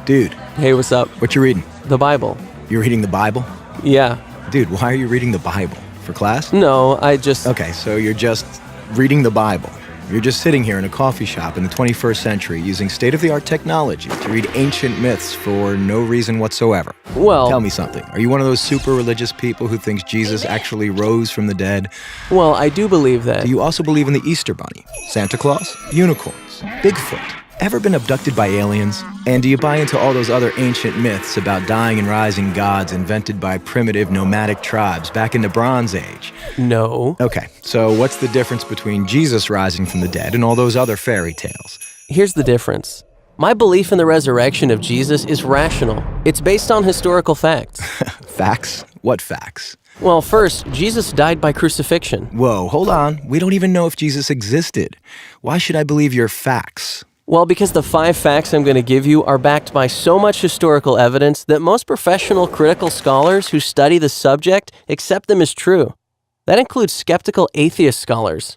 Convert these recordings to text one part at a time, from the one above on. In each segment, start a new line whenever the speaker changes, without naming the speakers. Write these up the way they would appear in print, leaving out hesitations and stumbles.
Dude,
Hey, what's up?
what you reading?
The Bible.
You're reading the Bible?
Yeah.
Dude, why are you reading the Bible? For class?
No, I just...
Okay, so you're just reading the Bible. You're just sitting here in a coffee shop in the 21st century using state-of-the-art technology to read ancient myths for no reason whatsoever.
Well...
Tell me something. Are you one of those super religious people who thinks Jesus actually rose from the dead?
Well, I do believe that.
Do you also believe in the Easter Bunny, Santa Claus, unicorns, Bigfoot? Ever been abducted by aliens? And do you buy into all those other ancient myths about dying and rising gods invented by primitive nomadic tribes back in the Bronze Age?
No.
Okay, so what's the difference between Jesus rising from the dead and all those other fairy tales?
Here's the difference. My belief in the resurrection of Jesus is rational. It's based on historical facts.
Facts? What facts?
Well, first, Jesus died by crucifixion.
Whoa, hold on. We don't even know if Jesus existed. Why should I believe your facts?
Well, because the 5 facts I'm going to give you are backed by so much historical evidence that most professional critical scholars who study the subject accept them as true. That includes skeptical atheist scholars.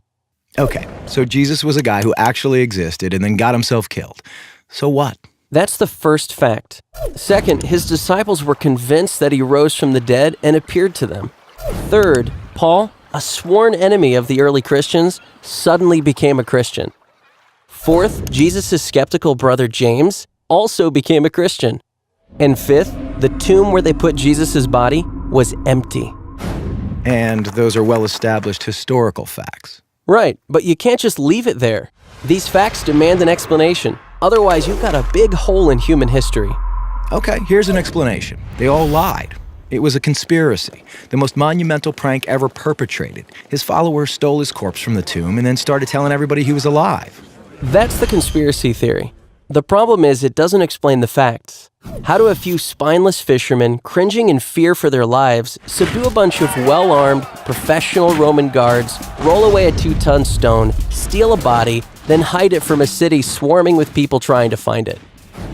Okay, so Jesus was a guy who actually existed and then got himself killed. So what?
That's the first fact. Second, his disciples were convinced that he rose from the dead and appeared to them. Third, Paul, a sworn enemy of the early Christians, suddenly became a Christian. Fourth, Jesus' skeptical brother James also became a Christian. And fifth, the tomb where they put Jesus' body was empty.
And those are well-established historical facts.
Right, but you can't just leave it there. These facts demand an explanation. Otherwise, you've got a big hole in human history.
Okay, here's an explanation. They all lied. It was a conspiracy, the most monumental prank ever perpetrated. His followers stole his corpse from the tomb and then started telling everybody he was alive.
That's the conspiracy theory. The problem is it doesn't explain the facts. How do a few spineless fishermen, cringing in fear for their lives, subdue a bunch of well-armed, professional Roman guards, roll away a 2-ton stone, steal a body, then hide it from a city swarming with people trying to find it?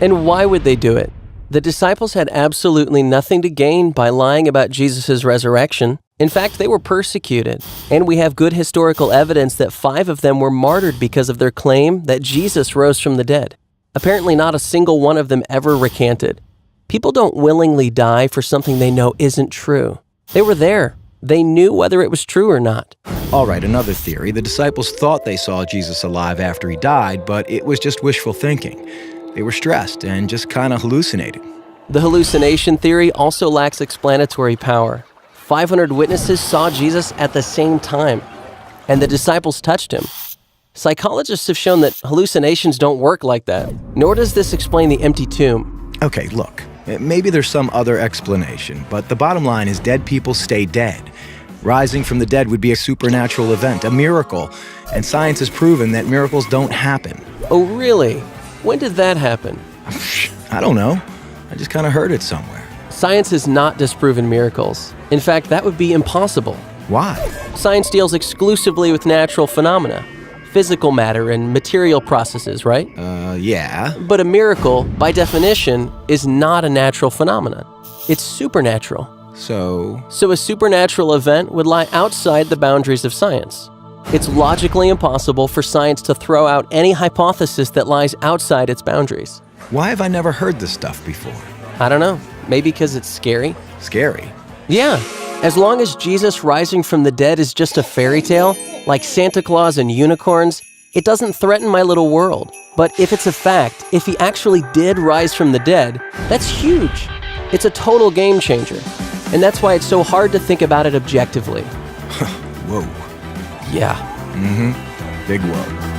And why would they do it? The disciples had absolutely nothing to gain by lying about Jesus' resurrection. In fact, they were persecuted, and we have good historical evidence that 5 of them were martyred because of their claim that Jesus rose from the dead. Apparently, not a single one of them ever recanted. People don't willingly die for something they know isn't true. They were there. They knew whether it was true or not.
All right, another theory. The disciples thought they saw Jesus alive after he died, but it was just wishful thinking. They were stressed and just kind of hallucinated.
The hallucination theory also lacks explanatory power. 500 witnesses saw Jesus at the same time, and the disciples touched him. Psychologists have shown that hallucinations don't work like that, nor does this explain the empty tomb.
Okay, look, maybe there's some other explanation, but the bottom line is dead people stay dead. Rising from the dead would be a supernatural event, a miracle, and science has proven that miracles don't happen.
Oh, really? When did that happen?
I don't know. I just kind of heard it somewhere.
Science has not disproven miracles. In fact, that would be impossible.
Why?
Science deals exclusively with natural phenomena, physical matter and material processes, right?
Yeah.
But a miracle, by definition, is not a natural phenomenon. It's supernatural.
So
So a supernatural event would lie outside the boundaries of science. It's logically impossible for science to throw out any hypothesis that lies outside its boundaries.
why have I never heard this stuff before?
I don't know. Maybe because it's scary?
Scary.
Yeah. As long as Jesus rising from the dead is just a fairy tale, like Santa Claus and unicorns, it doesn't threaten my little world. But if it's a fact, if he actually did rise from the dead, that's huge. It's a total game changer. And that's why it's so hard to think about it objectively.
Whoa.
Yeah.
Big whoa.